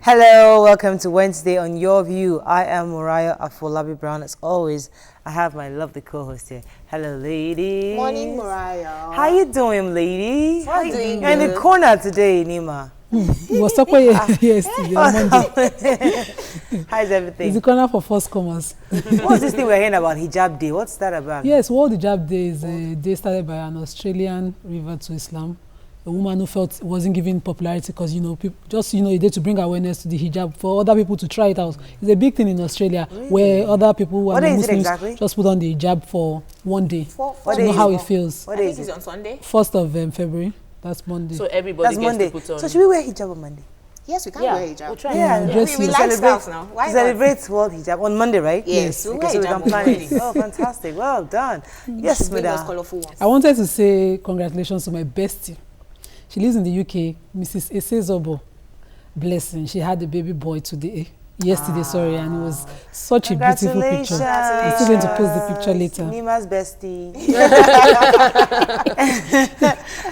Hello, welcome to Wednesday on Your View. I am Mariah Afolabi Brown. As always, I have my lovely co-host here. Hello, ladies. Morning, Mariah. How you doing, ladies? I'm doing You're in the corner today, Nima. What's up yesterday on Monday? How's everything? It's the corner for first comers. What's this thing we're hearing about Hijab Day? What's that about? Yes, World Hijab Day is a day started by an Australian revert to Islam. A woman who felt wasn't given popularity because, people just, a day to bring awareness to the hijab for other people to try it out. It's a big thing in Australia where other people who are Muslims just put on the hijab for one day. To know how it feels. What day is it? On Sunday? 1st of February. That's Monday. So everybody gets Monday. to put on. So should we wear hijab on Monday? Yes, we can wear hijab. We'll try. We like styles now. Why to celebrate World Hijab on Monday, right? Yes, Okay, we'll so we wear can hijab plan on it. Oh, fantastic. Well done. Yes, Bring us madam. colorful ones. I wanted to say congratulations to my bestie. She lives in the UK, Mrs. Esezobo. Blessing. She had a baby boy yesterday, and it was such a beautiful picture. I'm still going to post the picture later. Nima's bestie.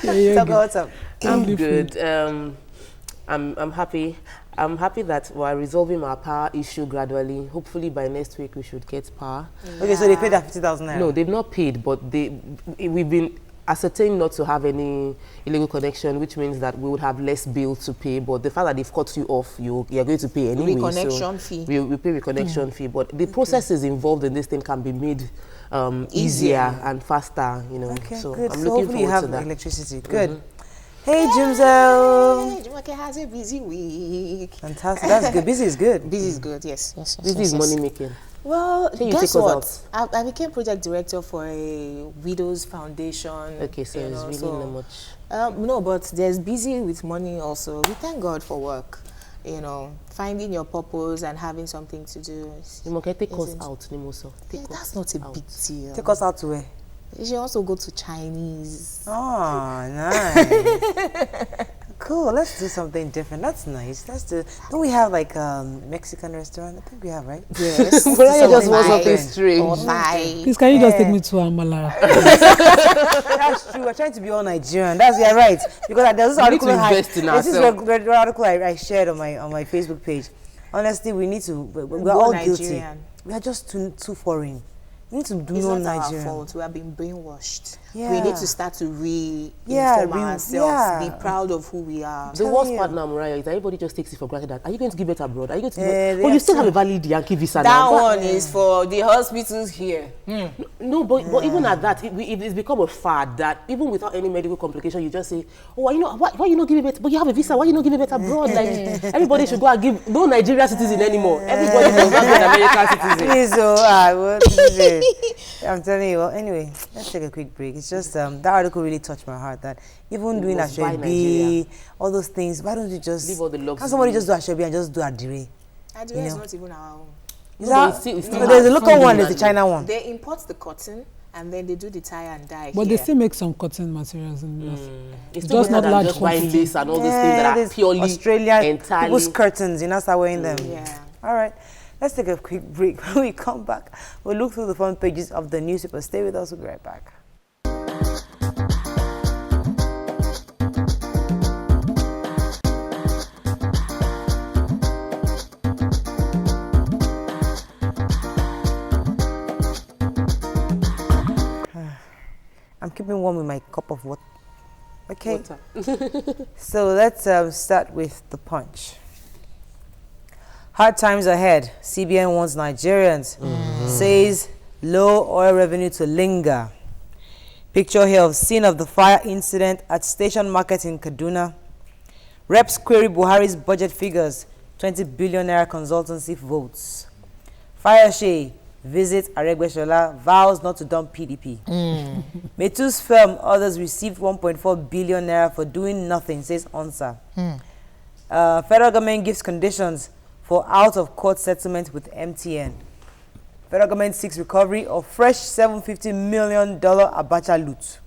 Yeah, What's up? I'm good. I'm happy. I'm happy that we're resolving our power issue gradually. Hopefully by next week we should get power. Okay, so they paid that 50,000 naira. No, they've not paid, but we've been ascertained not to have any illegal connection, which means that we would have less bill to pay. But the fact that they've cut you off, you're going to pay anyway. Reconnection fee. We pay reconnection fee, but the processes involved in this thing can be made easier and faster. Okay, so good. I'm So looking hopefully you forward have to that. electricity. Good. Hey, Jimzo. Hey, Jumake has a busy week. Fantastic. That's good. Busy is good. Busy is good, yes. This is money making. Well, Can you guess take us what? I became project director for a Widows Foundation. Okay, so it's really not much. No, but there's busy with money also. We thank God for work. Finding your purpose and having something to do. Take us out, Nimoso. That's not a big deal. Take us out to where? You should also go to Chinese. Oh, nice. Cool. Let's do something different. That's nice. Don't we have like Mexican restaurant? I think we have, right? Yes. Mariah just wants something strange. Or Thai. Please, can you just take me to Amala? That's true. We're trying to be all Nigerian. You're right. Because there's this article I shared on my Facebook page. Honestly, we're all guilty. Nigerian. We are just too foreign. We need to do It's no not our Nigerian. fault. We have been brainwashed. Yeah. We need to start to re-inform ourselves, be proud of who we are. The worst part now, Mariah, is that everybody just takes it for granted that are you going to give it abroad? Are you going to but you still have a valid Yankee visa now. That one is for the hospitals here. No, but even at that, it's become a fad that even without any medical complication, you just say, oh, why you not giving it? But you have a visa, why you not giving it abroad? Like, everybody should go and give, no Nigerian citizen anymore. Everybody must be an American citizen. Please, this is it. I'm telling you. Well, anyway, let's take a quick break. It's just that article really touched my heart. That even doing Ashebi, all those things. Why don't you just leave all the luxury? Can somebody just do Ashebi and just do Adire? Adire is not even our own. There's a local one. There's the China one. They import the cotton and then they do the tie and dye. But they still make some cotton materials in this. It's just not large just buying quantity. lace and all those things that are purely Australian entirely. people's curtains. Start wearing them. Yeah. All right. Let's take a quick break. When we come back, we'll look through the front pages of the newspaper. Stay with us. We'll be right back. I'm keeping warm with my cup of water. Okay. So let's start with the Punch. Hard times ahead. CBN warns Nigerians. Says low oil revenue to linger. Picture here of scene of the fire incident at Station Market in Kaduna. Reps query Buhari's budget figures. 20 billion naira consultancy votes. Fayose visit Aregbesola, vows not to dump PDP. Metu's firm, others received 1.4 billion naira for doing nothing, says ONSA. Federal government gives conditions for out-of-court settlement with MTN. Federal government seeks recovery of fresh $750 million Abacha loot.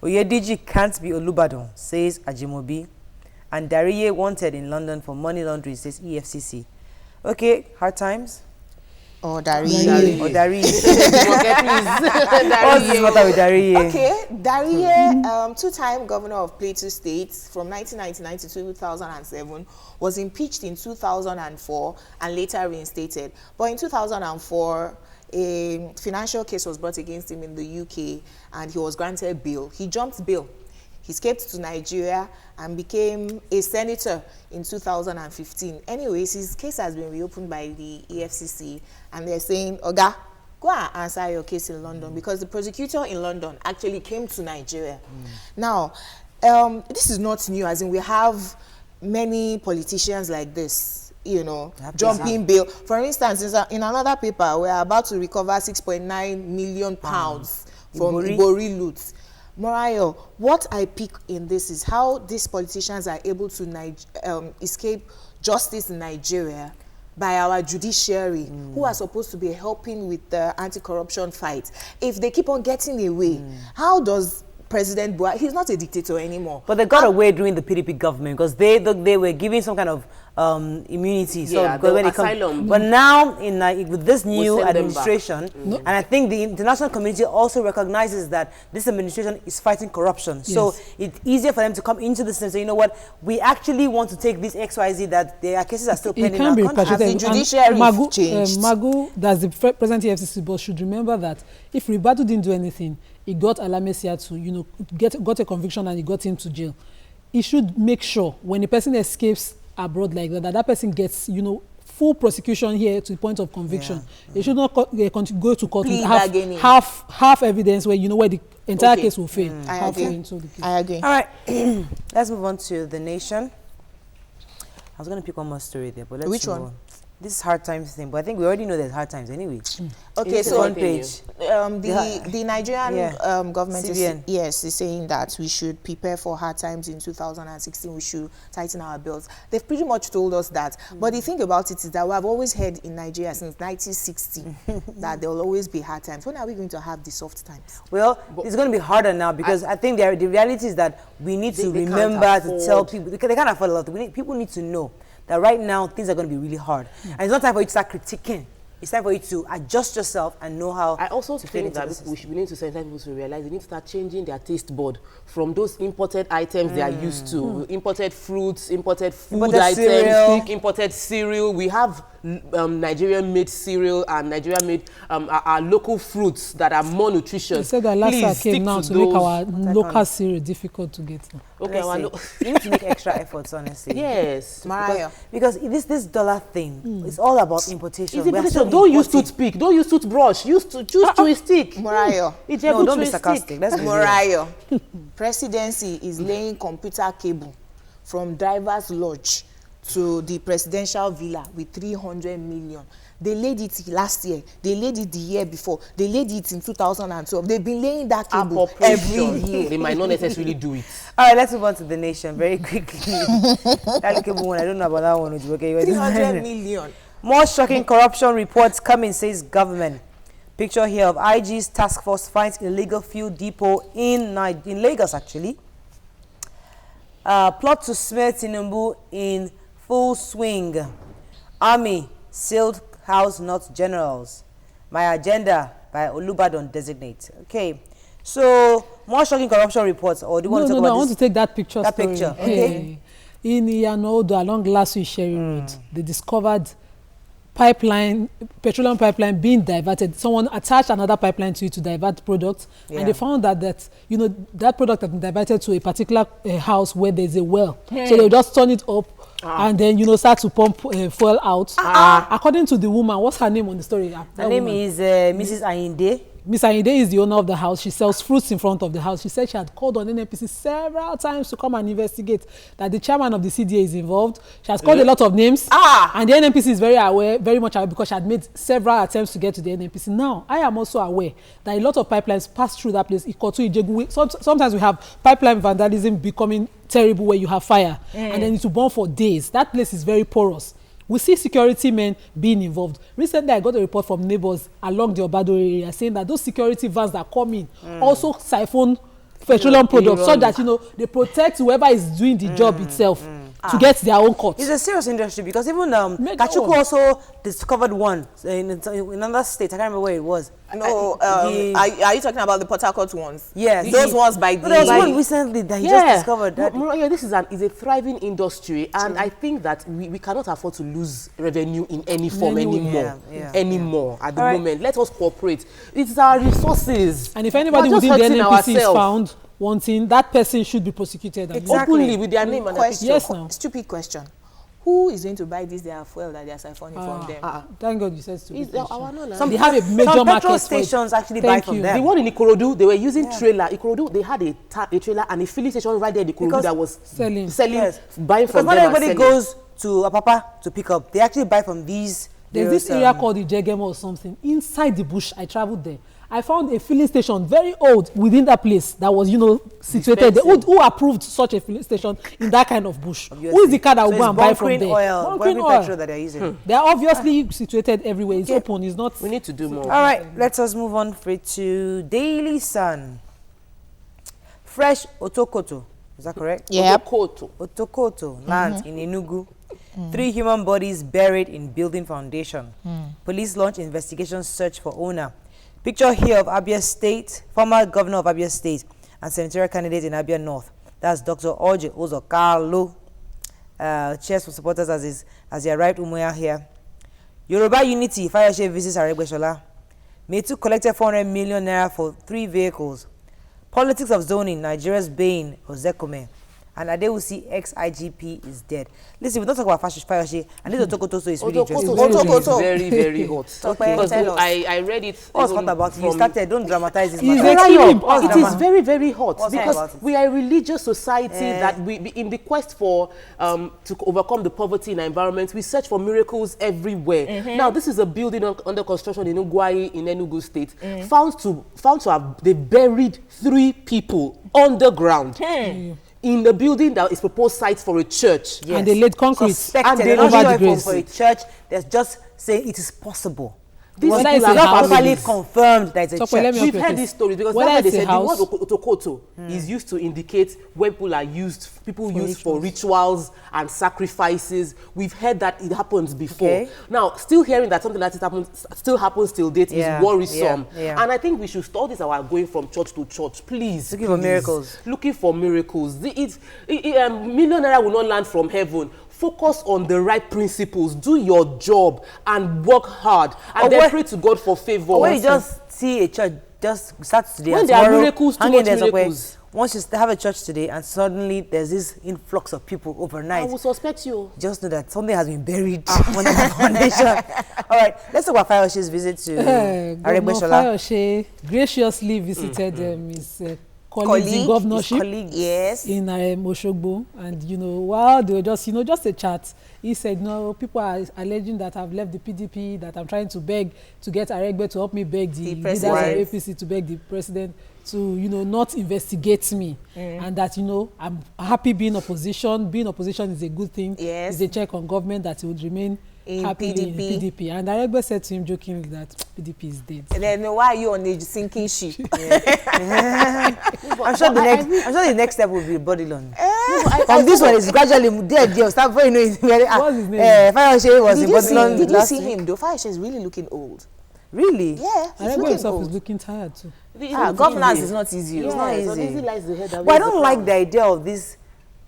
Oyediji can't be Olubadan, says Ajimobi. And Dariye wanted in London for money laundering, says EFCC. Okay, hard times. Or Dari. Or Dari. Okay, please. What's this matter with Dari? Okay, Dari, two-time governor of Plateau State from 1999 to 2007, was impeached in 2004 and later reinstated. But in 2004, a financial case was brought against him in the UK and he was granted bail. He jumped bail. He escaped to Nigeria and became a senator in 2015. Anyways, his case has been reopened by the EFCC and they're saying, Oga, go and answer your case in London, because the prosecutor in London actually came to Nigeria. Now, this is not new, as in we have many politicians like this, you know, jumping bail. For instance, in another paper, we're about to recover 6.9 million pounds from Ibori loot. Morayo, what I pick in this is how these politicians are able to escape justice in Nigeria by our judiciary, who are supposed to be helping with the anti-corruption fight. If they keep on getting away, how does President Buhari, he's not a dictator anymore. But they got away during the PDP government because they were giving some kind of immunity. So Yeah, when asylum. But now with this new send them administration, and I think the international community also recognizes that this administration is fighting corruption. Yes. So it's easier for them to come into the system and say, you know what, we actually want to take this XYZ that their cases are still pending in our country. Has the judiciary changed? Magu, that's the present EFCC boss, should remember that if Ribadu didn't do anything, he got Alamesia to, you know, got a conviction and he got him to jail. He should make sure when a person escapes abroad like that, that person gets, you know, full prosecution here to the point of conviction. They should not go to court with half evidence where, you know, where the entire case will fail. I agree. I agree. All right, let's move on to The Nation. I was going to pick one more story there, but let's Which move one? on. This is hard times thing, but I think we already know there's hard times anyway. Okay, It's so one page. the Nigerian government CBN. is saying that we should prepare for hard times in 2016. We should tighten our belts. They've pretty much told us that. But the thing about it is that we have always heard in Nigeria since 1960 that there will always be hard times. When are we going to have the soft times? Well, it's going to be harder now because I think the reality is that we need to remember to tell people, they can't afford a lot. People need to know that right now things are going to be really hard. And it's not time for you to start critiquing. It's time for you to adjust yourself and know how. I also think that we need to sensitize people to realize they need to start changing their taste board from those imported items they are used to. Imported fruits, imported food items, imported cereal. We have Nigerian-made cereal and Nigerian-made our local fruits that are more nutritious. They said that Lassa came now to make our local cereal difficult to get. Okay, you need to make extra efforts, honestly. Yes. Because this dollar thing is all about importation. Don't use toothpick. Don't use toothbrush. Choose to a stick. Morayo. No, don't be sarcastic. That's Morayo. Presidency is laying computer cable from Driver's Lodge to the presidential villa with 300 million. They laid it last year. They laid it the year before. They laid it in 2012. They've been laying that cable every year. They might not necessarily do it. All right, let's move on to The Nation very quickly. That cable one, I don't know about that one. Okay, 300 million. More shocking corruption reports coming, says government. Picture here of IG's task force finds illegal fuel depot in Lagos, actually. Plot to smear Tinubu in full swing. Army sealed house not generals. My agenda by Olubadan designate. Okay, so more shocking corruption reports. Or do you want to talk about I want to take that picture. That picture, okay. In Iyanodo along Lasu Sherry Road, they discovered petroleum pipeline being diverted. Someone attached another pipeline to it to divert products, and they found that that product had been diverted to a particular house where there's a well. So they'll just turn it up and then start to pump fuel out. According to the woman, what's her name on the story? Her name is Mrs. Ayinde. Miss Ayinde is the owner of the house. She sells fruits in front of the house. She said she had called on NNPC several times to come and investigate, that the chairman of the CDA is involved. She has called a lot of names. And the NNPC is very much aware, because she had made several attempts to get to the NNPC. Now, I am also aware that a lot of pipelines pass through that place. Ikotu, Ijebu. Sometimes we have pipeline vandalism becoming terrible, where you have fire and then it will burn for days. That place is very porous. We see security men being involved. Recently, I got a report from neighbors along the Obado area saying that those security vans that come in also siphon petroleum products, so that they protect whoever is doing the job itself. to get their own cut. It's a serious industry because even Make Kachuku own. also discovered one in another state. I can't remember where it was. No, are you talking about the Port Harcourt ones? Yes. Those ones by But there was the... one recently that he just discovered. That Yeah, this is a thriving industry, and I think that we cannot afford to lose revenue in any form anymore. Anymore at the moment. Let us cooperate. It's our resources. And if anybody We're just within the hurting NNPC is ourselves. found wanting, that person should be prosecuted. Exactly. Openly with their name and their Question, Yes, now. stupid question. Who is going to buy this their fuel that they are siphoning from them? Thank God you said stupid. It's our no, some, They have a major some market petrol for it. stations actually Thank buy from you. them. The one in Ikorodu, they were using trailer. Ikorodu, they had a trailer and a filling station right there in Ikorodu Because that was selling. Yes. buying Because from not them and everybody selling. goes to Apapa to pick up. They actually buy from these. There's this area called the Jegem or something. Inside the bush, I traveled there. I found a filling station, very old, within that place that was, situated there. Who approved such a filling station in that kind of bush? Obviously. Who is the car that will So go it's and buy from bunkering there? oil, Bunkering bunkering petrol that they're using. They are obviously situated everywhere. It's open. It's not. We need to do more. All right, let us move on to Daily Sun. Fresh Otokoto, is that correct? Otokoto. Otokoto land in Enugu. 3 human bodies buried in building foundation. Police launch investigation search for owner. Picture here of Abia State, former governor of Abia State and senatorial candidate in Abia North. That's Dr. Orji Ozokalo. Cheers for supporters as he arrived Umuya here. Yoruba Unity, Fayose visits Aregbesola. Metu collected 400 million naira for 3 vehicles. Politics of zoning, Nigeria's bane, Ozekome. And Adewusi ex-IGP is dead. Listen, we don't talk about Fayose, and this Otokoto is really interesting. Otokoto. is very, very hot. Okay, Because tell us. I read it. What's even hot about it? You from- started, don't dramatize this He's matter. extreme. What's It drama? is very, very hot What's hot because about it? we are a religious society that we, in the quest for to overcome the poverty in our environment, we search for miracles everywhere. Now, this is a building under construction in Ugwai in Enugu State, found to have they buried 3 people underground. In the building that is proposed site for a church. Yes. And they laid concrete. Suspected. And They're they not over sure the if grace. for a church, they're just saying it is possible. These Whether people it's are a not house. totally confirmed that it's a Chokwe, let church. me- We've Okay, heard okay. these stories because Whether that's why they it's a said the house- word otokoto is used to indicate when people use for rituals and sacrifices. We've heard that it happens before. Okay. Now, still hearing that something like this still happens till date Yeah, is worrisome. yeah. And I think we should stop this our going from church to church, please. Looking for please. miracles. Looking for miracles. Million naira will not land from heaven. Focus on the right principles. Do your job and work hard. And Or then when- pray to God for favor. Or when you just see a church just start today When and there are tomorrow, miracles, too hanging much there somewhere, miracles. once you have a church today and suddenly there's this influx of people I overnight, will suspect you. just know that something has been buried under the foundation. All right, let's talk about Fayose's visit to Governor Aregbesola. Fayose graciously visited his colleagues Colleague, in his governorship Yes. in Oshogbo, and while they were just a chat, he said, "No, people are alleging that I've left the PDP, that I'm trying to beg to get Aregbe to help me beg the leaders of president. APC to beg the president to not investigate me, and that I'm happy being opposition. Being opposition is a good thing. Yes. It's a check on government that he would remain." In Happily PDP. in PDP, and Aregbe said to him jokingly that PDP is dead. And then why are you on a sinking ship? I'm sure the next step will be body loan. I From this one, it's gradually there. Start before you know it's very. What's his name? Fayose was in body loan Did you last see week. him though? Fayose is really looking old. Really? Yeah, he's Aregbe looking himself is old. looking tired too. Governance is not easy. It's oh. not Yes, easy. easy lies the head that But I wears don't the like crown. the idea of this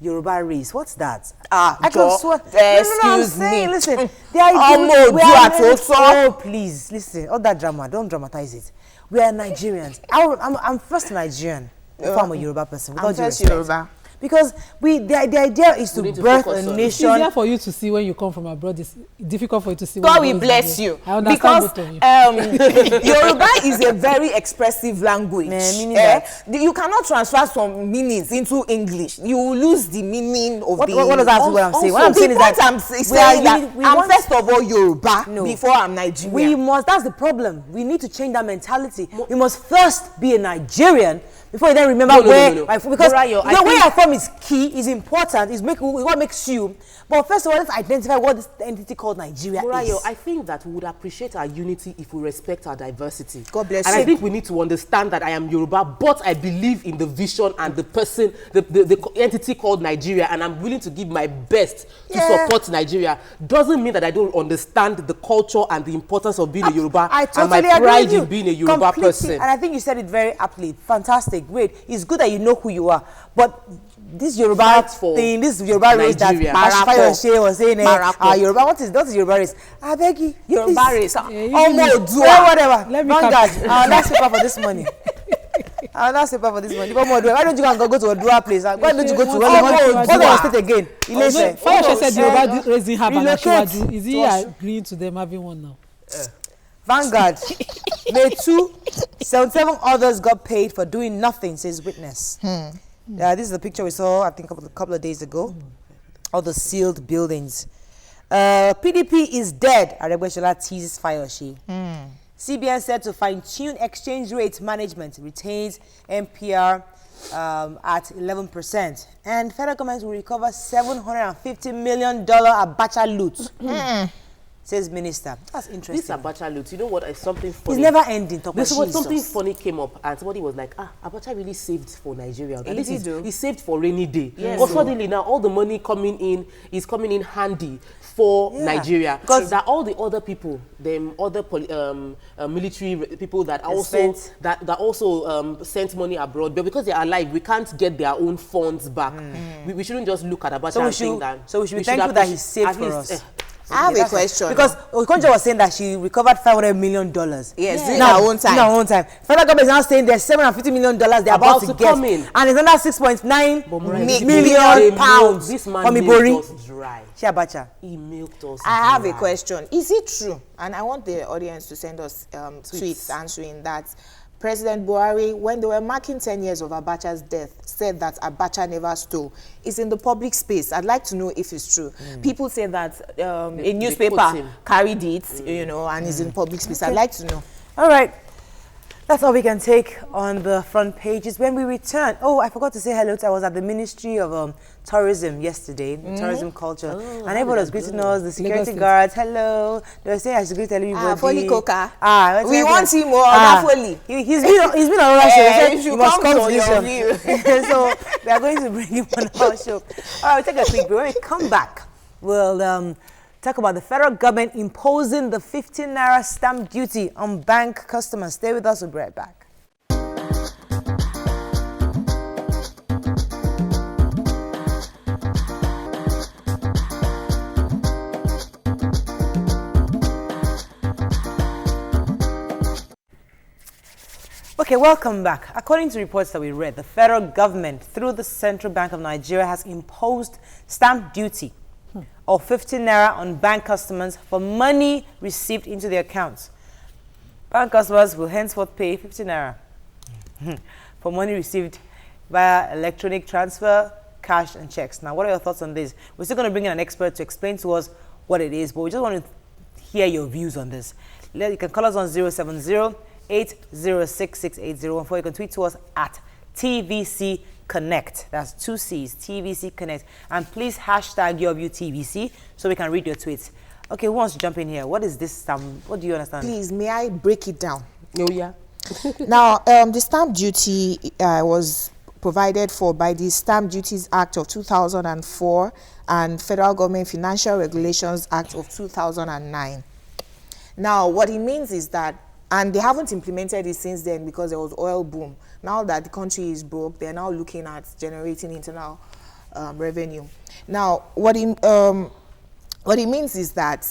Yoruba race. What's that? Ah, I Joe, could swear. I'm excuse saying, me. listen. The idea Omo we Odu are Atoso. Oh, please, listen. All that drama, don't dramatize it. We are Nigerians. I'm first Nigerian before I'm a Yoruba person. Without I'm due first respect. Yoruba. Because the idea is to need to birth focus a on it. It's nation. easier for you to see when you come from abroad. It's difficult for you to see. when God you will go bless abroad. you. I understand both of you. Yoruba is a very expressive language. Meaning that? You cannot transfer some meanings into English. You will lose the meaning of What the. does that have to do with what I'm saying? What I'm the saying is point that I'm we are saying that uni- we I'm want- first of all Yoruba No. before I'm Nigerian. That's the problem. We need to change that mentality. We must first be a Nigerian before you then remember No. because Morayo, the way you're from is key, is important, is what makes you. But first of all, let's identify what this entity called Nigeria Morayo, is. I think that we would appreciate our unity if we respect our diversity. God bless and you. I think we need to understand that I am Yoruba, but I believe in the vision and the person, the entity called Nigeria, and I'm willing to give my best to support Nigeria. Doesn't mean that I don't understand the culture and the importance of being a Yoruba I totally and my agree pride with you. in being a Yoruba Completely. person. And I think you said it very aptly. Fantastic, great. It's good that you know who you are, but this Yoruba Fight for thing, this Yoruba race that Nigeria. Fayose was saying, Marapo. Yoruba, what is Yoruba race? I beg you, Yoruba race. Whatever. Let me Vanguard, our last paper for this morning. Our last paper for this morning. Why don't you go to Odua place? Why don't you go to what state again? Fayose said Yoruba raising her and relocate Asiwaju. Is he agreeing to them having one now? Vanguard. May 77 others got paid for doing nothing, says witness. This is the picture we saw, I think, a couple of days ago. All the sealed buildings. PDP is dead, Aregbesola teases Fayose. CBN said to fine-tune exchange rate management, retains MPR at 11%. And federal government will recover $750 million Abacha loot. Says minister. That's interesting. This Abacha loot, you know what? It's something funny. It's never ending. Something funny came up, and somebody was like, Abacha really saved for Nigeria. And he saved for rainy day. Yes. But suddenly now all the money coming in is coming in handy for Nigeria. Because that all the other people, them other military people that also sent money abroad, but because they are alive, we can't get their own funds back. We shouldn't just look at Abacha and think that. So we should be thankful that he saved for us. I have a question. Because Okonjo was saying that she recovered $500 million. Yes, during her own time. In her own time. Federal government is now saying there's $750 million they're about to get. Come in. And it's under 6.9 million pounds. This man from milked us dry. Abacha. He milked us I have dry. a question. Is it true? And I want the audience to send us tweets answering that. President Buhari, when they were marking 10 years of Abacha's death, said that Abacha never stole. It's in the public space. I'd like to know if it's true. People say that a newspaper carried it, and is in public space. I'd like to know. All right. That's all we can take on the front pages. When we return, I forgot to say hello I was at the Ministry of Tourism yesterday, tourism culture, and everyone was greeting us, the security guards, hello. They were saying I should greet everybody. Foley Coca. We want him more, Foley. He's been on our show. He must come to your this show. So we are going to bring him on our show. All right, we'll take a quick break. When we come back, we'll talk about the federal government imposing the 15 naira stamp duty on bank customers. Stay with us, we'll be right back. Okay, welcome back. According to reports that we read, the federal government, through the Central Bank of Nigeria, has imposed stamp duty of 15 naira on bank customers for money received into their accounts. Bank customers will henceforth pay 15 naira for money received via electronic transfer, cash, and checks. Now, what are your thoughts on this? We're still going to bring in an expert to explain to us what it is, but we just want to hear your views on this. You can call us on 070-806-6801, or you can tweet to us at TVC Connect. That's 2 C's, TVC Connect. And please hashtag YourViewTVC so we can read your tweets. Okay, who wants to jump in here? What is this stamp? What do you understand? Please, may I break it down? Oh, yeah. Now, the stamp duty was provided for by the Stamp Duties Act of 2004 and Federal Government Financial Regulations Act of 2009. Now, what it means is that, and they haven't implemented it since then because there was oil boom. Now that the country is broke, they're now looking at generating internal revenue. Now, what it means is that,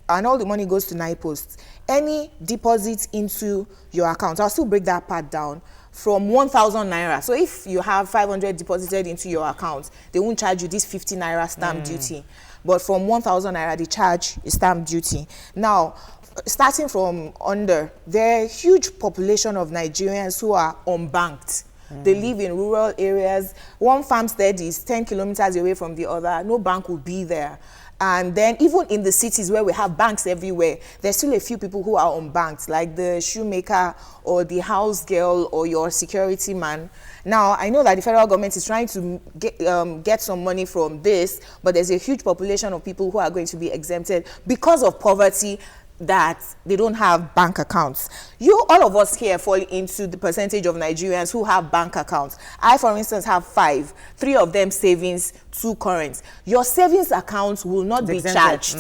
and all the money goes to NIPOST, any deposit into your account, I'll still break that part down, from 1,000 naira. So if you have 500 deposited into your account, they won't charge you this 50 naira stamp duty. But from 1,000 naira, they charge a stamp duty. Now, starting from under, there are a huge population of Nigerians who are unbanked. They live in rural areas. One farmstead is 10 kilometers away from the other. No bank will be there. And then even in the cities where we have banks everywhere, there's still a few people who are unbanked, like the shoemaker or the house girl or your security man. Now, I know that the federal government is trying to get some money from this, but there's a huge population of people who are going to be exempted because of poverty, that they don't have bank accounts. All of us here fall into the percentage of Nigerians who have bank accounts. I, for instance, have 5, 3 of them savings, 2 current. Your savings accounts will not be charged.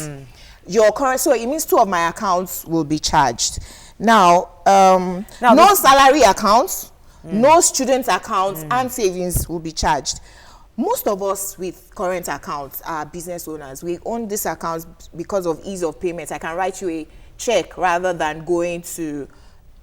Your current, so it means 2 of my accounts will be charged. Now no salary accounts, no student accounts, and savings will be charged. Most of us with current accounts are business owners. We own these accounts because of ease of payments. I can write you a check rather than going to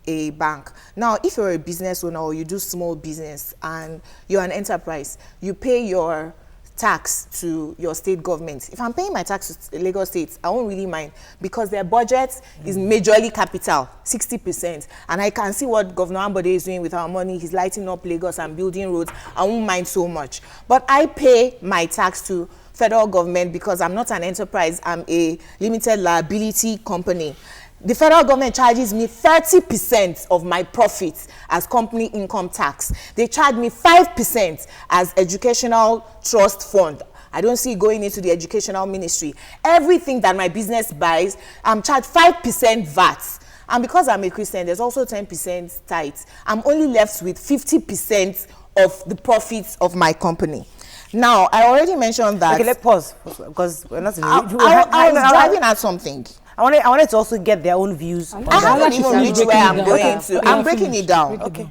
a bank. Now, if you're a business owner or you do small business and you're an enterprise, you pay your tax to your state government. If I'm paying my tax to Lagos State, I won't really mind because their budget is majorly capital, 60%. And I can see what Governor Ambode is doing with our money. He's lighting up Lagos and building roads. I won't mind so much. But I pay my tax to federal government because I'm not an enterprise. I'm a limited liability company. The federal government charges me 30% of my profits as company income tax. They charge me 5% as educational trust fund. I don't see it going into the educational ministry. Everything that my business buys, I'm charged 5% VAT. And because I'm a Christian, there's also 10% tithe. I'm only left with 50% of the profits of my company. Now, I already mentioned that. Okay, let's pause because we're not. I was driving at something. I wanted to also get their own views. I haven't even reached where I'm going to. I'm breaking it down. Okay.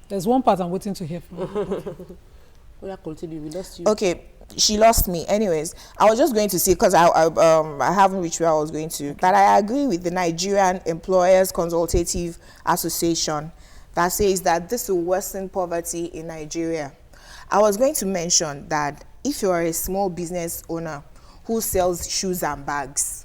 There's one part I'm waiting to hear from. Continue. We lost you. Okay, she lost me. Anyways, I was just going to say, because I haven't reached where I was going to, that I agree with the Nigerian Employers Consultative Association that says that this will worsen poverty in Nigeria. I was going to mention that if you are a small business owner who sells shoes and bags,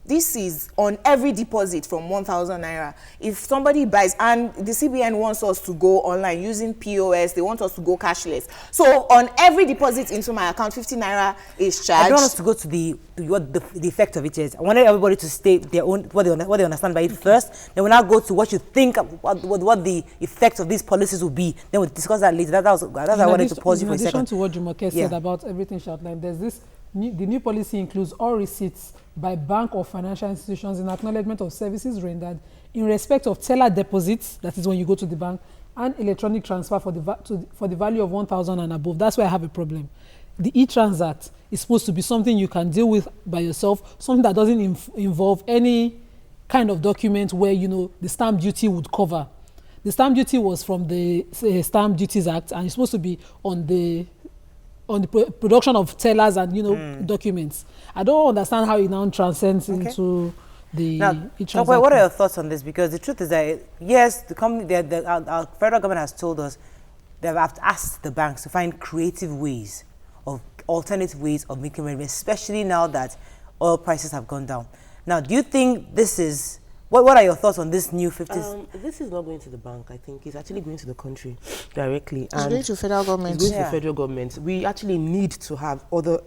this is on every deposit from 1,000 naira. If somebody buys, and the CBN wants us to go online using POS, they want us to go cashless. So on every deposit into my account, 50 naira is charged. I don't want us to go to what the effect of it is. I wanted everybody to state their own what they understand by it first. Then we'll now go to what you think what the effect of these policies will be. Then we'll discuss that later. That's why I wanted to pause you for a second. In addition to what Jumoke said about everything she outlined, there's this the new policy includes all receipts by bank or financial institutions in acknowledgement of services rendered in respect of teller deposits, that is when you go to the bank, and electronic transfer for the value of 1,000 and above. That's where I have a problem. The e-Transact is supposed to be something you can deal with by yourself, something that doesn't involve any kind of document where, you know, the stamp duty would cover. The stamp duty was from the Stamp Duties Act, and it's supposed to be on the production of tellers and, you know, documents. I don't understand how it now transcends into the e-Transact. What are your thoughts on this? Because the truth is that, yes, the company, our federal government has told us they have asked the banks to find creative ways, alternative ways of making money, especially now that oil prices have gone down. Now, do you think this is... What are your thoughts on this new 50s? This is not going to the bank. I think it's actually going to the country directly. It's going to federal government. It's going to the federal government. We actually need to have other,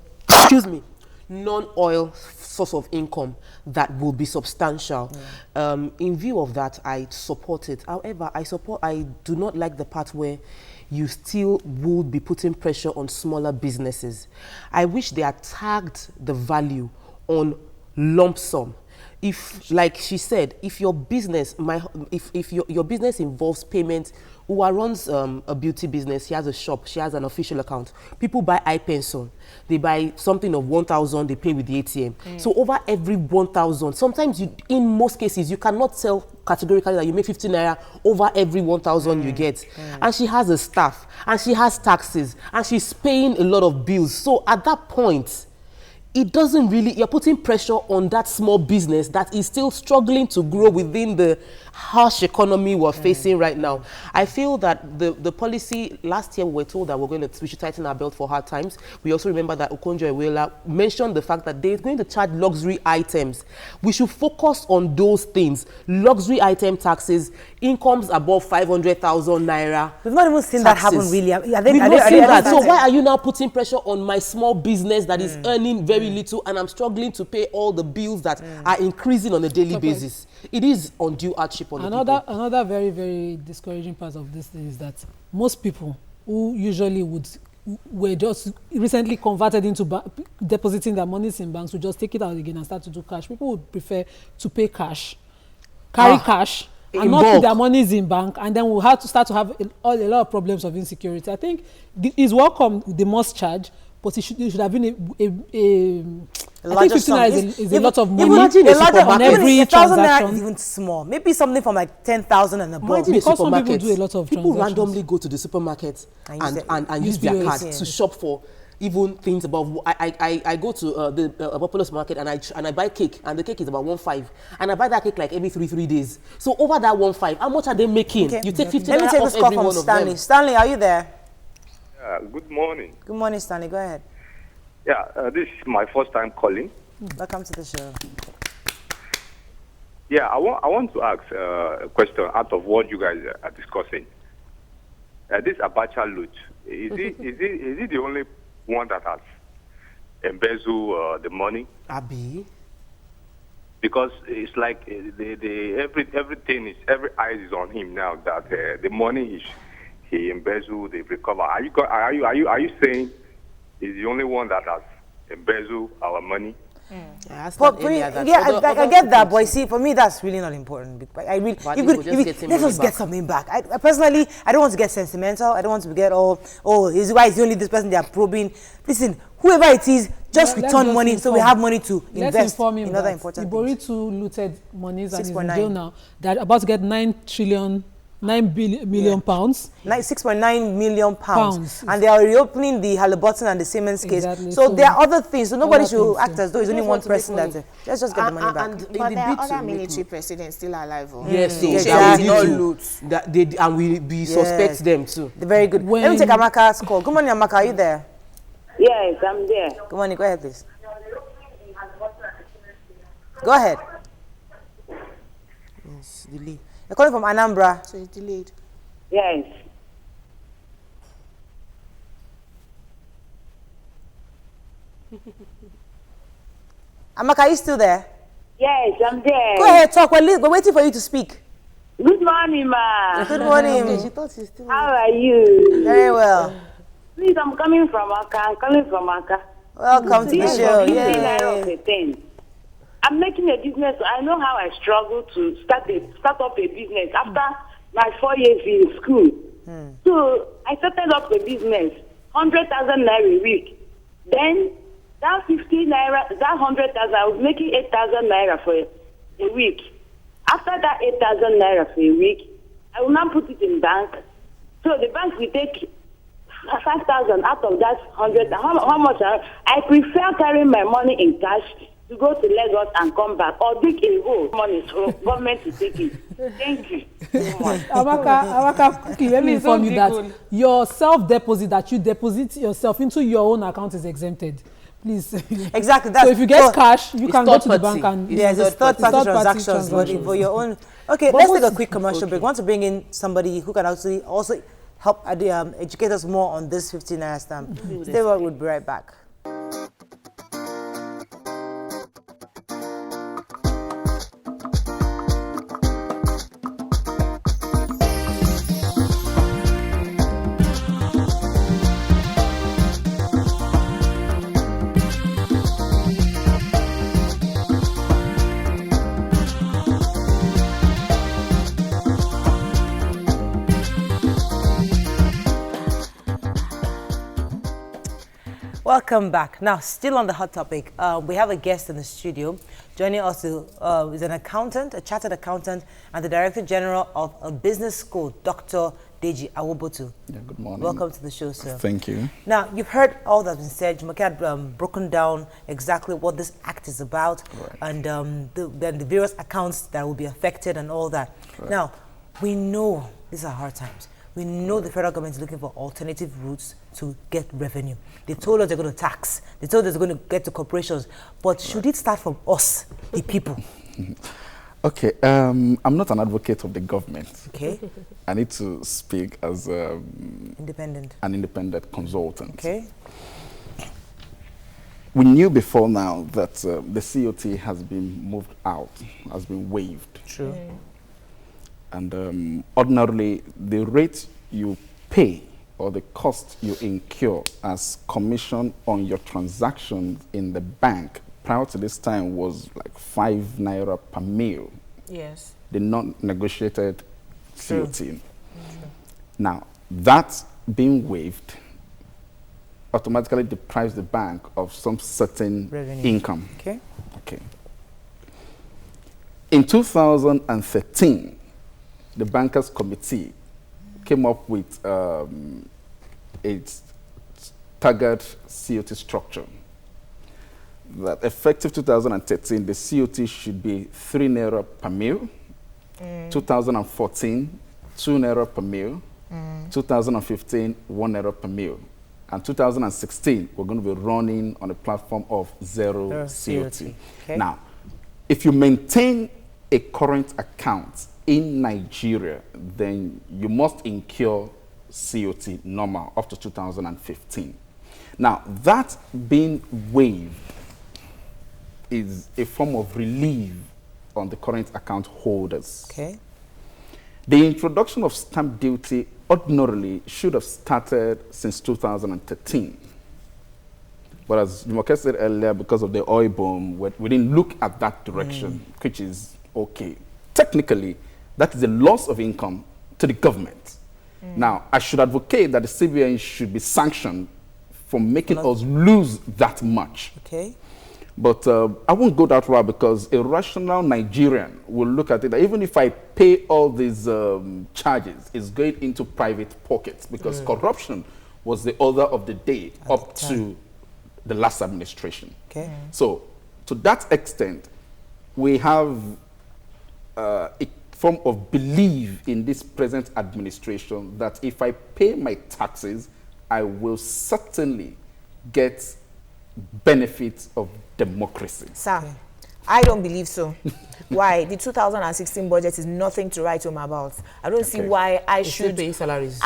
non-oil source of income that will be substantial. In view of that, I support it. However, I do not like the part where you still would be putting pressure on smaller businesses. I wish they had tagged the value on lump sum. If, like she said, if your business, if your business involves payment, Uwa runs a beauty business, she has a shop, she has an official account. People buy iPencil, they buy something of 1,000, they pay with the ATM. So over every 1,000, sometimes in most cases, you cannot tell categorically that you make 50 naira over every 1,000 you get. And she has a staff, and she has taxes, and she's paying a lot of bills. So at that point, it doesn't really, you're putting pressure on that small business that is still struggling to grow within the harsh economy we're facing right now. I feel that the policy, last year we were told that we should tighten our belt for hard times. We also remember that Okonjo-Iweala mentioned the fact that they're going to charge luxury items. We should focus on those things. Luxury item taxes, incomes above 500,000 naira. We've not even seen that happen really. We've not seen that. So why are you now putting pressure on my small business that is earning very very little, and I'm struggling to pay all the bills that are increasing on a daily basis. It is undue hardship on the people. Another very, very discouraging part of this thing is that most people who usually were just recently converted into depositing their monies in banks would just take it out again and start to do cash. People would prefer to pay cash, carry cash, and not put their monies in bank, and then we'll have to start to have a lot of problems of insecurity. I think it's welcome the most charge, but it should have been I think 15 naira is a lot of money. Imagine on every 1,000 naira transaction. is even small. Maybe something from like 10,000 and above. Imagine Because some people do a lot of people transactions. randomly go to the supermarket and use their POS, card to shop for even things above. I go to the Populous market and I buy cake, and the cake is about 1.5, and I buy that cake like every three days. So over that 1.5, how much are they making? Okay. You take 15 Let me naira take off this call every from one of Stanley. them. Stanley, are you there? Good morning. Good morning, Stanley. Go ahead. Yeah, this is my first time calling. Welcome to the show. Yeah, I want to ask a question out of what you guys are discussing. This Abacha loot, is it the only one that has embezzled the money? Abi? Because it's like everything is, every eye is on him now. That the money he embezzled, they recover. Are you saying he's the only one that has embezzled our money? I get that, but see, for me, that's really not important. Let's just get something back. Personally, I don't want to get sentimental. I don't want to get is why it's only this person they are probing. Listen, whoever it is, just return money so we have money to invest in other important things. Iboritu looted monies and is in 6.9. jail now. They're about to get 9 million pounds. 6.9 million pounds. And they are reopening the Halliburton and the Siemens case. Exactly. So there are other things. So nobody should things, act as though it's only one person that. Let's just get the money back. But there are other military presidents still alive. Yes, so exactly. and we suspect them too. They're very good. Let me take Amaka's call. Good morning, Amaka. Are you there? Yes, I'm there. Good morning. Go ahead, please. Go ahead. Yes, delay. You're calling from Anambra. So it's delayed. Yes. Amaka, are you still there? Yes, I'm there. Go ahead, talk. We're waiting for you to speak. Good morning, ma. Good morning. She thought she's still. How are you? Very well. Please, I'm coming from Aka. I'm calling from Aka. Welcome to the show. Yay. I'm making a business. I know how I struggle to start up a business after my 4 years in school. So I started up a business, 100,000 naira a week. Then that 50 naira, that 100,000, I was making 8,000 naira for a week. After that 8,000 naira for a week, I will now put it in bank. So the bank will take 5,000 out of that 100. How much? I prefer carrying my money in cash to go to Lagos and come back, or dig a hole money so government to take it. Thank you so much. Amaka, quickly, let me inform you that your self-deposit that you deposit yourself into your own account is exempted. Please. Exactly. So if you get cash, you can go to the bank and it's third-party transactions, but for your own. Okay, let's take a quick commercial break. I want to bring in somebody who can actually also help educate us more on this 15 naira stamp. Stay well, we'll be right back. Welcome back. Now, still on the hot topic, we have a guest in the studio. Joining us is an accountant, a chartered accountant, and the Director General of a business school, Dr. Deji Awobotu. Yeah, good morning. Welcome to the show, sir. Thank you. Now, you've heard all that's been said. Jumoke had broken down exactly what this act is about, right, and then the various accounts that will be affected and all that. Right. Now, we know these are hard times. We know the federal government is looking for alternative routes to get revenue. They told us they're going to tax. They told us they're going to get to corporations. But should it start from us, the people? Okay, I'm not an advocate of the government. Okay. I need to speak as an independent consultant. Okay. we knew before now that the COT has been moved out, has been waived. True. And ordinarily, the rate you pay or the cost you incur as commission on your transactions in the bank prior to this time was like 5 naira per mil. Yes. The non-negotiated COT. Now, that being waived automatically deprives the bank of some certain Revenue. income. Okay. Okay. In 2013, the Bankers Committee came up with a staggered COT structure. That effective 2013, the COT should be 3 naira per mil. 2014, 2 naira per mil. 2015, 1 naira per mil. And 2016, we're going to be running on a platform of zero COT. Okay. Now, if you maintain a current account in Nigeria, then you must incur COT normal up to 2015. Now, that being waived is a form of relief on the current account holders. Okay. The introduction of stamp duty ordinarily should have started since 2013. But as Jumoke said earlier, because of the oil boom, we didn't look at that direction, which is okay. Technically, that is a loss of income to the government. Now, I should advocate that the CBN should be sanctioned for making us lose that much. Okay. But I won't go that route because a rational Nigerian will look at it that even if I pay all these charges, it's going into private pockets because corruption was the order of the day up to the last administration. Okay. So to that extent, we have a form of belief in this present administration that if I pay my taxes, I will certainly get benefits of democracy. Sir, I don't believe so. Why? The 2016 budget is nothing to write home about. I don't see why I should pay salaries. The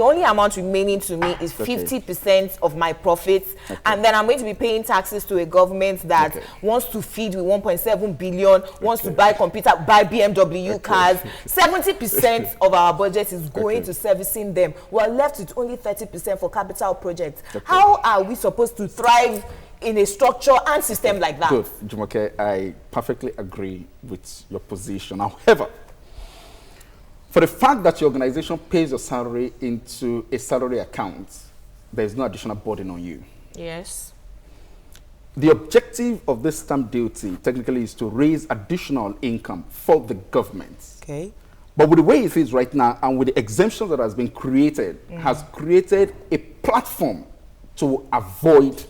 only amount remaining to me is 50% of my profits, and then I'm going to be paying taxes to a government that wants to feed with 1.7 billion, wants to buy computer, buy BMW cars. 70% of our budget is going to servicing them. We're left with only 30% for capital projects. How are we supposed to thrive in a structure and system like that? Good, Jumoke, I perfectly agree with your position. However, for the fact that your organization pays your salary into a salary account, there is no additional burden on you. Yes. The objective of this stamp duty technically is to raise additional income for the government. Okay. But with the way it is right now and with the exemption that has been created, has created a platform to avoid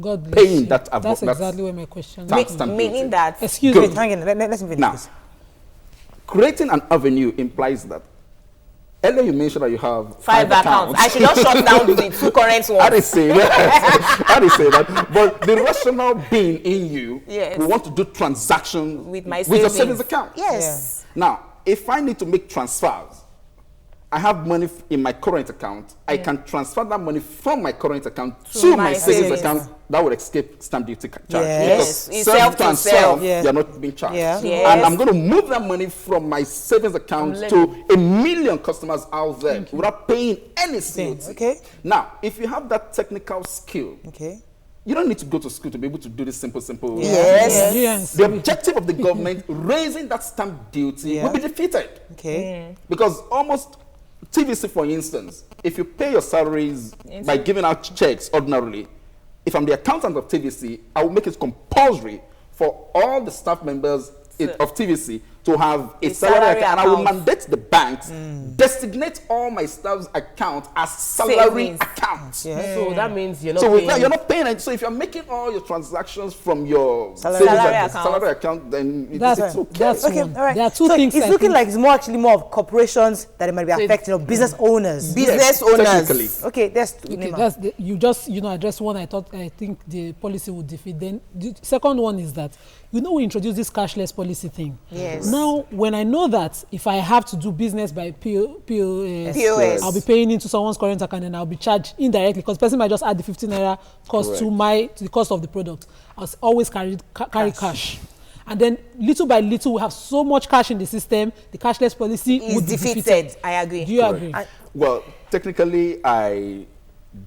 God bless paying you. that. That's exactly where my question tax is. stamp Meaning duty. that Excuse Good. me. Hang on, let's finish Now, this. creating an avenue implies that earlier you mentioned that you have 5 accounts. I should not shut down the 2 current I ones. didn't say that. I didn't say that. But the rational being in you, Yes. we want to do transactions With my your savings. savings account. Yes. Now, if I need to make transfers, I have money in my current account. I can transfer that money from my current account to my my savings savings. account. That would escape stamp duty charge. Yes. It's Because self to self-transfer, self. Yeah. you're not being charged. Yeah. Yes. And I'm going to move that money from my savings account to 1 million customers out there without paying any COT. Okay. Now, if you have that technical skill, Okay. you don't need to go to school to be able to do this simple. Yes. Nigerians. The objective of the government raising that stamp duty will be defeated. Okay. Because almost TVC, for instance, if you pay your salaries by giving out checks ordinarily, if I'm the accountant of TVC, I will make it compulsory for all the staff members of TVC to have a salary account. And I will mandate the banks designate all my staff's account as salary Savings. accounts. Yeah. So that means you're not So paying. you're not paying it. So if you're making all your transactions from your Salary salary account, then That's it's okay. that's Okay, one. all right. There are two so things. it's I looking think- like it's actually more of corporations that it might be affecting, or business owners. Business owners. technically. Okay, that's Okay, that's the, you just address one. I think the policy would defeat. Then the second one is that we introduced this cashless policy thing. Yes. now, when I know that if I have to do business by POS. I'll be paying into someone's current account and I'll be charged indirectly because the person might just add the 15 naira cost to the cost of the product. I'll always carry cash. And then little by little, we have so much cash in the system, the cashless policy would be defeated. I agree. Do you agree? Well, technically, I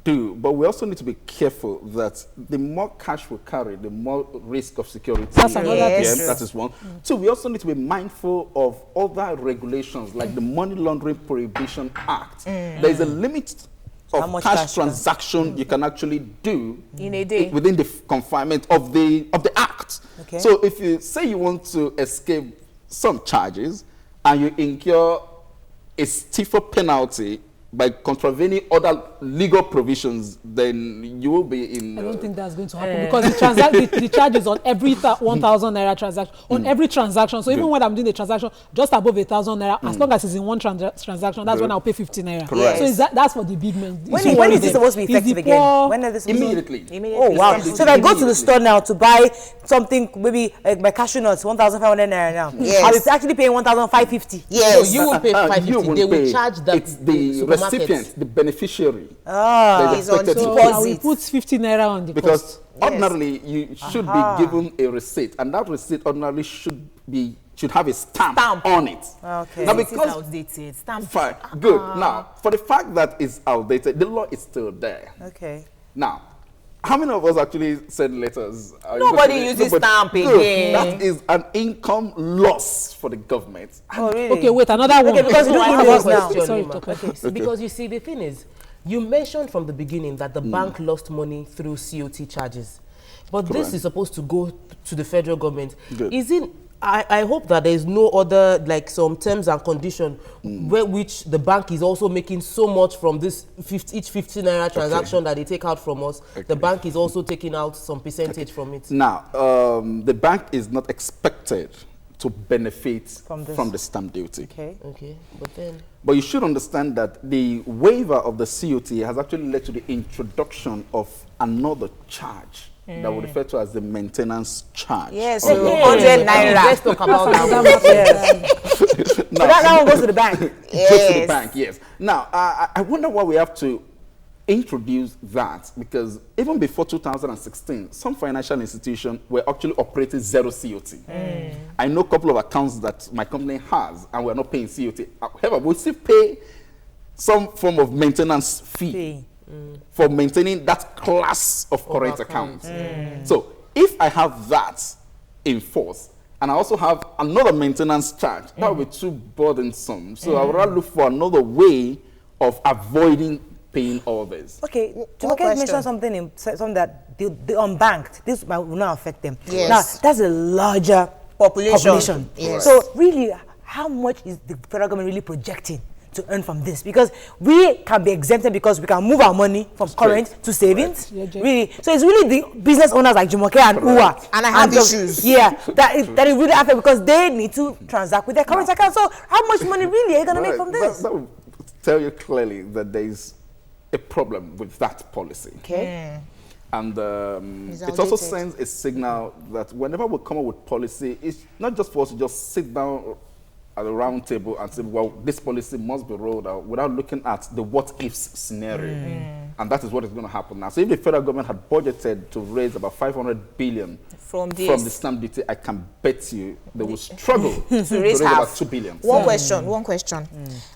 do, but we also need to be careful that the more cash we carry, the more risk of security. That's another thing. That is one. Two, we also need to be mindful of other regulations like the Money Laundering Prohibition Act. There is a limit of cash transaction you can actually do in a day within the confinement of the act. Okay. So if you say you want to escape some charges and you incur a stiffer penalty by contravening other legal provisions, then you will be in... I don't think that's going to happen because the charge is on every 1,000 naira transaction, on every transaction. So even when I'm doing the transaction just above 1,000 naira, as long as it's in one transaction, that's when I'll pay 50 naira. Correct. So that's for the big men. When is this supposed to be effective again? When is this Immediately. Oh, wow. So if I go to the store now to buy something, maybe my cashew nuts, 1,500 naira now, I'll be actually paying 1,550. Yes. So you will pay 550. They will charge that it's the recipient, the beneficiary. He's on So we put 50 naira on the because cost. ordinarily you should be given a receipt, and that receipt ordinarily should have a stamp on it. Okay. Now It's because outdated. Stamp. fine, good. Now for the fact that it's outdated, the law is still there. Okay. Now, how many of us actually send letters? Nobody uses stamp again. That is an income loss for the government. Oh, really? Okay, wait, another one. Okay, because you So I don't have give a us now. question, Sorry, Nima. Tope. Okay, because you see, the thing is, you mentioned from the beginning that the bank lost money through COT charges. But this is supposed to go to the federal government. Good. Is it? I hope that there is no other, like some terms and conditions which the bank is also making so much from this each 50 naira transaction that they take out from us. The bank is also taking out some percentage from it. Now, the bank is not expected to benefit from the stamp duty. Okay. Okay, but then... But you should understand that the waiver of the COT has actually led to the introduction of another charge that we refer to as the maintenance charge. Yes, on so the- 100 naira. Let's talk about that. So that one goes to the bank. Goes to the bank, yes. Now, I wonder why we have to introduce that, because even before 2016, some financial institutions were actually operating zero COT. I know a couple of accounts that my company has, and we're not paying COT. However, we still pay some form of maintenance fee. For maintaining that class of current accounts. So if I have that in force, and I also have another maintenance charge, that will be too burdensome. So I would rather look for another way of avoiding paying all this. Okay, One Jumoke mentioned question. something that the unbanked, this will not affect them. Yes. Now, that's a larger population. Yes. So really, how much is the federal government really projecting to earn from this? Because we can be exempted because we can move our money from current to savings. Really, so it's really the business owners like Jumoke and Uwa. And I have issues. Yeah, that it really affects because they need to transact with their current account. So how much money really are you going to make from this? That will tell you clearly that there is a problem with that policy. Okay. And It's it also outdated. sends a signal that whenever we come up with policy, it's not just for us to just sit down at a round table and say, well, this policy must be rolled out without looking at the what-ifs scenario. And that is what is going to happen now. So if the federal government had budgeted to raise about 500 billion From from the this. stamp duty, I can bet you they will struggle to raise about half. 2 billion. One question.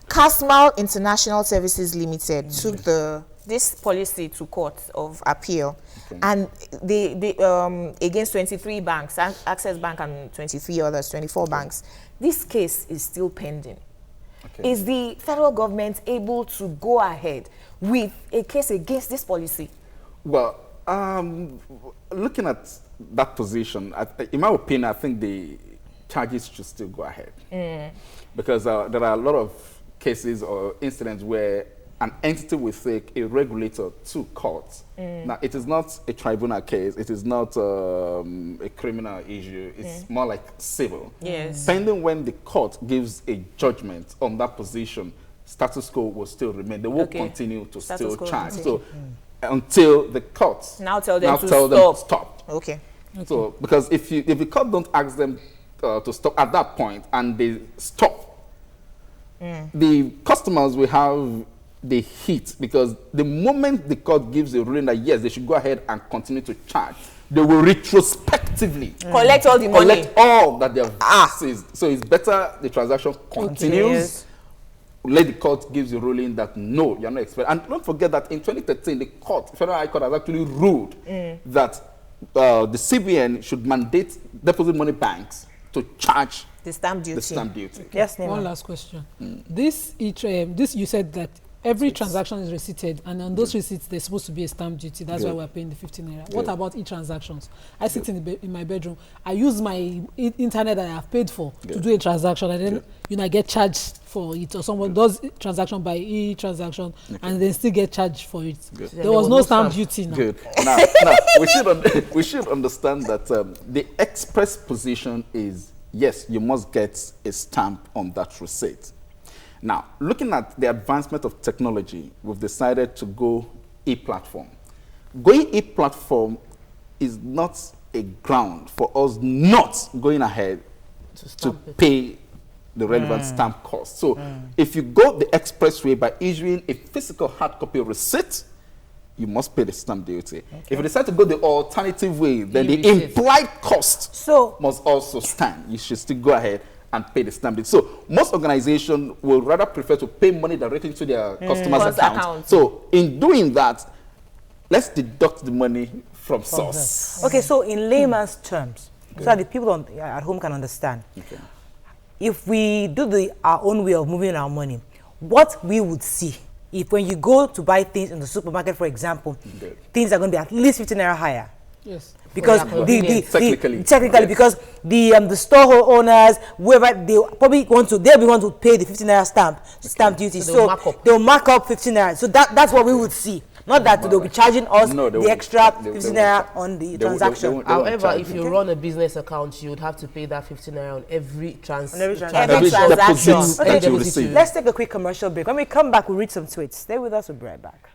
Casmal International Services Limited took this policy to court of appeal, and they against 23 banks, Access Bank and 23 others, 24 banks. This case is still pending. Okay. Is the federal government able to go ahead with a case against this policy? Well, looking at that position, in my opinion, I think the charges should still go ahead. Because there are a lot of cases or incidents where an entity will take a regulator to court. Now, it is not a tribunal case. It is not a criminal issue. It's more like civil. Yes. Pending when the court gives a judgment on that position, status quo will still remain. They will continue to Status still quo will charge. continue. So until the court Now tell them to tell them to stop. Okay. So because if the court don't ask them to stop at that point, and they stop, the customers will have the hit, because the moment the court gives a ruling that yes, they should go ahead and continue to charge, they will retrospectively collect all the money. Collect all that they have seized. So it's better the transaction continues. Let the court gives a ruling that no, you're not expected. And don't forget that in 2013, the Federal High Court has actually ruled that the CBN should mandate deposit money banks to charge the stamp duty. Yes, Nima. One last question. This you said that every transaction is receipted, and on those receipts there's supposed to be a stamp duty. That's why we're paying the 15 naira. What about e-transactions? I sit in my bedroom. I use my internet that I have paid for to do a transaction, and then I get charged for it, or someone does transaction by e-transaction and then still get charged for it. There was no stamp duty now. Good. Now we should understand that the express position is yes, you must get a stamp on that receipt. Now, looking at the advancement of technology, we've decided to go e-platform. Going e-platform is not a ground for us not going ahead to pay the relevant stamp cost. So if you go the express way by issuing a physical hard copy receipt, you must pay the stamp duty. If you decide to go the alternative way, then the implied cost must also stand. You should still go ahead and pay the stamp duty. So most organizations will rather prefer to pay money directly to their customers' account. So in doing that, let's deduct the money from source. Okay, so in layman's terms, so that the people at home can understand, if we do our own way of moving our money, what we would see if when you go to buy things in the supermarket, for example, things are going to be at least 15 naira higher. Yes. Because technically, because the store owners, whoever, they'll be want to pay the 15 naira stamp duty. So they'll mark up 15 naira. So that's what we would see. Not that they'll be charging us the extra 15 naira on the transaction. However, if you run a business account, you would have to pay that 15 naira on every transaction. Okay, let's take a quick commercial break. When we come back, we'll read some tweets. Stay with us. We'll be right back.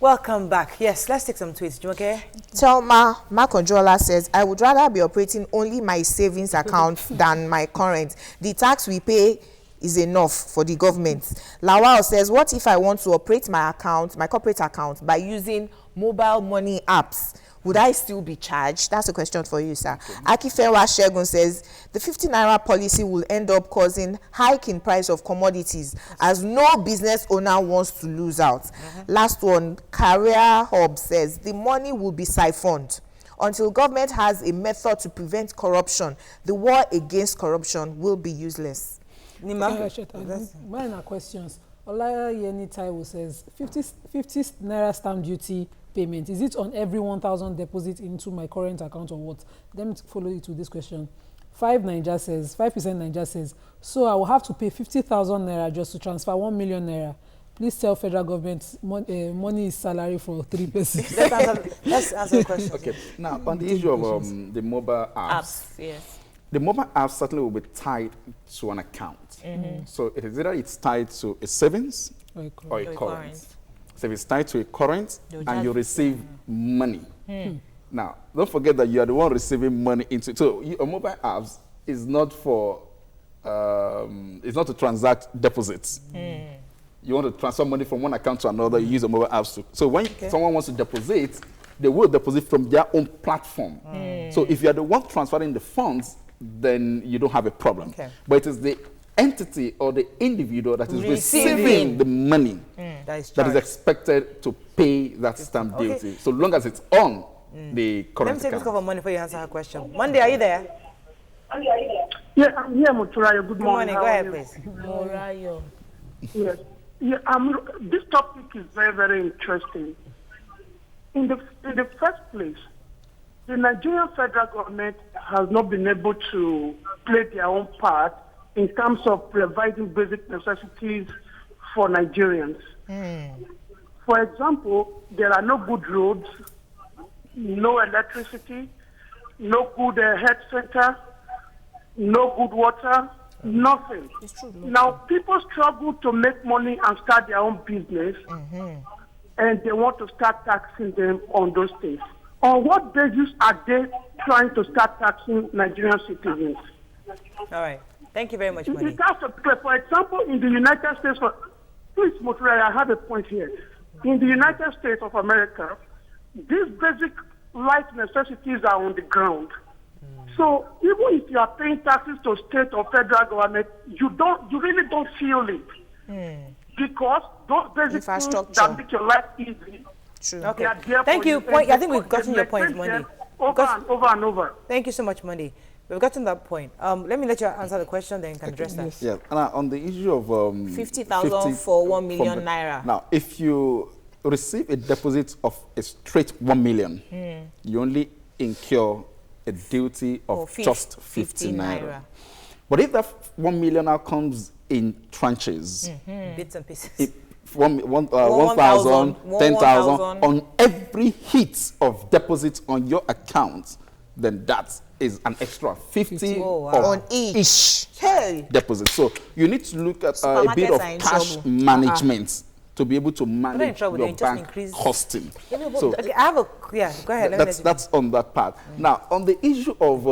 Welcome back. Yes, let's take some tweets. Okay. Telma Makonjola says, I would rather be operating only my savings account than my current. The tax we pay is enough for the government. Lawal says, what if I want to operate my account, my corporate account, by using mobile money apps? Would I still be charged? That's a question for you, sir. Akifewa Shegun says, the 50 naira policy will end up causing hike in price of commodities as no business owner wants to lose out. Last one, Career Hub says, the money will be siphoned. Until government has a method to prevent corruption, the war against corruption will be useless. Nima? Mine are questions. Olaya Yeni Taiwo says, 50 naira stamp duty payment, is it on every 1,000 deposit into my current account or what? Let me follow it to this question. 5% Naija says, so I will have to pay 50,000 naira just to transfer 1 million naira. Please tell federal government money is salary for 3 persons. Let's answer the question. Okay, now on the issue of the mobile apps, yes. The mobile app certainly will be tied to an account. So it is either it's tied to a savings or a current. So if it's tied to a current and you receive money. Now, don't forget that you are the one receiving money into it. So your mobile apps is not for, it's not to transact deposits. You want to transfer money from one account to another, you use a mobile apps to. So when someone wants to deposit, they will deposit from their own platform. So if you are the one transferring the funds, then you don't have a problem. But it is the entity or the individual that is receiving the money that is expected to pay that stamp duty, so long as it's on the current account. Let me take this call for money before you answer her question. Monday, are you there? Yeah, I'm here, Muturayo. Good morning. Go ahead, please. Murayo. Yes. Yeah, this topic is very, very interesting. In the first place, the Nigerian federal government has not been able to play their own part in terms of providing basic necessities for Nigerians. For example, there are no good roads, no electricity, no good health center, no good water, nothing. It's true. Now, people struggle to make money and start their own business, and they want to start taxing them on those things. On what basis are they trying to start taxing Nigerian citizens? All right. Thank you very much, Money. It has to play. For example, in the United States, please, Motura, I have a point here. In the United States of America, these basic life necessities are on the ground. So even if you are paying taxes to state or federal government, you really don't feel it. Because those basic things that make your life easy. True. Okay. Thank you. I think we've gotten your point, Money. Over and over. Thank you so much, Money. We've gotten that point. Let me let you answer the question, then you can address that. Yeah, and on the issue of 50,000 for 1 million naira. Now, if you receive a deposit of a straight 1 million, you only incur a duty of just 50 naira. But if that 1 million now comes in tranches, bits and pieces. 1,000, 10,000 on every hit of deposits on your account, then that is an extra 50 on each deposit. So you need to look at a bit of cash management to be able to manage your bank costing. So okay, I have a go ahead. That's on that part. Now, on the issue of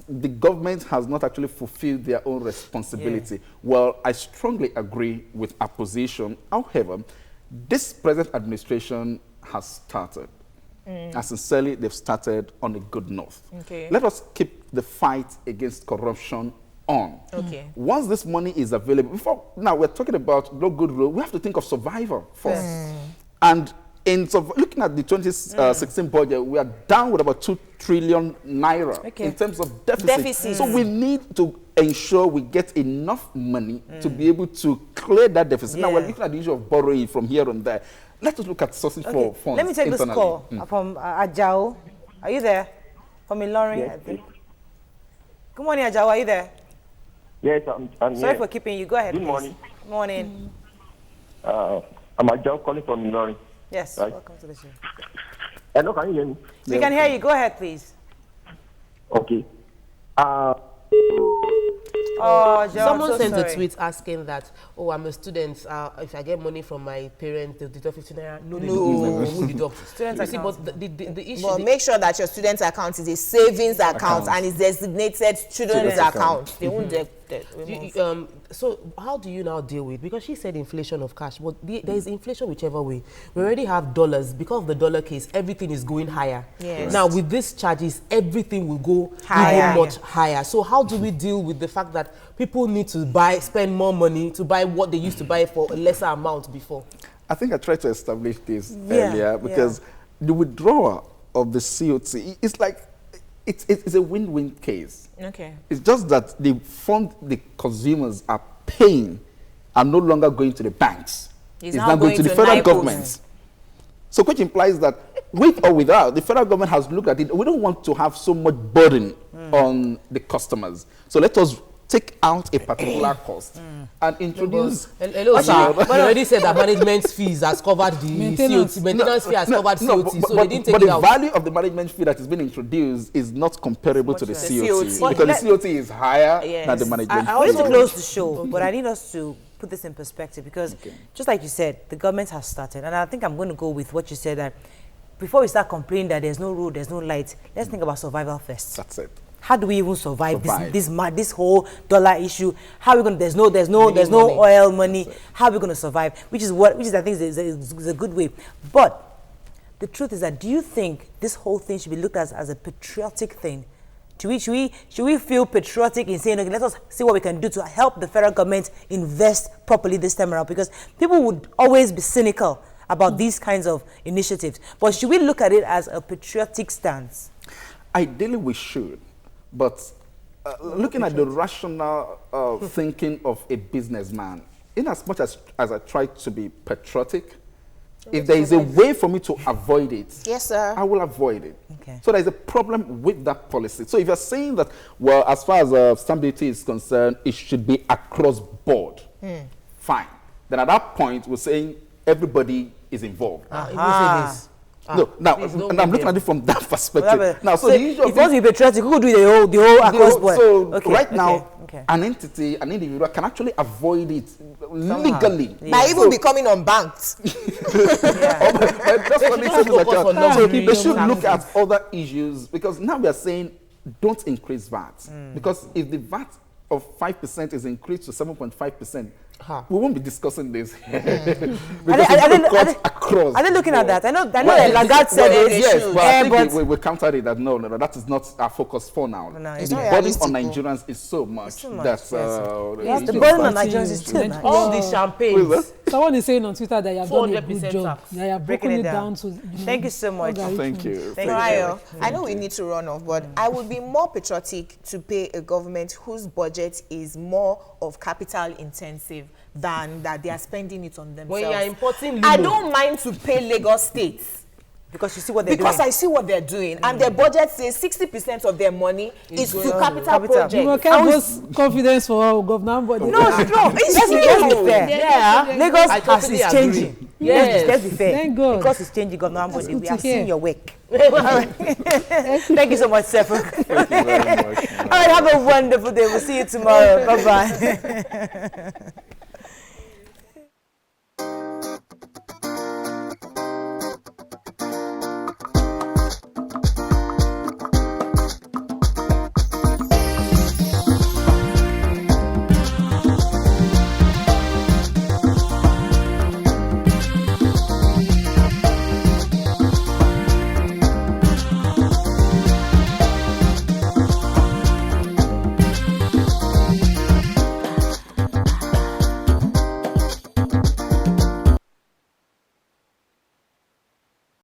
the government has not actually fulfilled their own responsibility. Well, I strongly agree with opposition. However, this present administration has started. And sincerely, they've started on a good note. Let us keep the fight against corruption on. Once this money is available, now we're talking about no good road, we have to think of survival first. And looking at the 2016 budget, we are down with about 2 trillion naira in terms of deficit. So we need to ensure we get enough money to be able to clear that deficit. Now we're looking at the issue of borrowing from here and there. Let us look at sources for funds. Let me take this call from Ajao. Are you there? From Ilorin, yes, I think. Good morning, Ajao. Are you there? Yes, I'm Sorry here. for keeping you. Go ahead, Good please. morning. Good morning. I'm Ajao calling from Ilorin. Yes, right. Welcome to the show. Hello, can you hear me? We can hear you. Go ahead, please. Okay. Oh, Someone so sent sorry. a tweet asking that, oh, I'm a student. If I get money from my parents, they'll deduct 50 naira. No, who deduct? Student account. But the issue. But make sure that your student account is a savings account and is designated student account. They won't so how do you now deal with, because she said inflation of cash, but there is inflation whichever way. We already have dollars. Because of the dollar case, everything is going higher. Yes. Now with these charges, everything will go Higher. even much higher. So how do we deal with the fact that people need to spend more money to buy what they used to buy for a lesser amount before? I think I tried to establish this earlier because the withdrawal of the COT, it's like, it's a win-win case. Okay. It's just that the fund the consumers are paying are no longer going to the banks. It's now going to the federal government. So which implies that with or without, the federal government has looked at it. We don't want to have so much burden on the customers. So let us take out a particular cost and introduce. Hello, sir. But you already said that management fees has covered the Maintenance. COT. Maintenance fee has covered COT, so they didn't take but it the out. value of the management fee that has been introduced is not comparable to the COT. Because the COT is higher than the management fee. I want to close the show, but I need us to put this in perspective because just like you said, the government has started. And I think I'm going to go with what you said, that before we start complaining that there's no road, there's no light, let's think about survival first. That's it. How do we even survive this whole dollar issue? How are we going to, there's no oil money. How are we going to survive? Which is I think is a good way. But the truth is that, do you think this whole thing should be looked at as a patriotic thing? Should we feel patriotic in saying, okay, let us see what we can do to help the federal government invest properly this time around? Because people would always be cynical about these kinds of initiatives. But should we look at it as a patriotic stance? Ideally, we should. But looking at the rational thinking of a businessman, in as much as I try to be patriotic, If there is a way for me to avoid it, Yes, sir. I will avoid it. Okay. So there's a problem with that policy. So if you're saying that, well, as far as stamp duty is concerned, it should be across board, fine. Then at that point, we're saying everybody is involved. No, now, and I'm looking at it from that perspective. Now, so the issue if once you patriotic, who could do the whole across board? So Okay, right now, okay. an entity, an individual can actually avoid it legally. By even becoming unbanked. But that's what it says like focus on that. So numbers. they should look at other issues, because now we are saying don't increase VAT. Because if the VAT of 5% is increased to 7.5%, we won't be discussing this. Across. Are they looking at that? I know Well, that Lagarde said well, it. yes, but I think but we countered it that no, that is not our focus for now. No, the it's not burden on realistic. Nigerians is so much so much, that yes, the issue burden of on VAT- Nigerians is too Then much. All the champagnes. Someone is saying on Twitter that you have done a good 400% job. tax. Yeah, you have Breaking broken it it down. down to. Thank you so much. Thank you. Thank you. Prior, I know we need to run off, but I would be more patriotic to pay a government whose budget is more of capital intensive than that they are spending it on themselves. When you are importing I limo. don't mind to pay Lagos State Because you see what they're because doing. I see what they're doing, and their budget says 60% of their money is to capital Capital. projects. You can't boast confidence for governor, but No, it's true. It's Let's be true. fair. Yeah. Lagos I totally is agree. changing. Yes. Let's be fair. Thank God. Because it's changing, Governor Ambode. good We to are seeing hear. your work. Thank you so much, Sefu. Thank you very much. All right, have a wonderful day. We'll see you tomorrow. Bye-bye.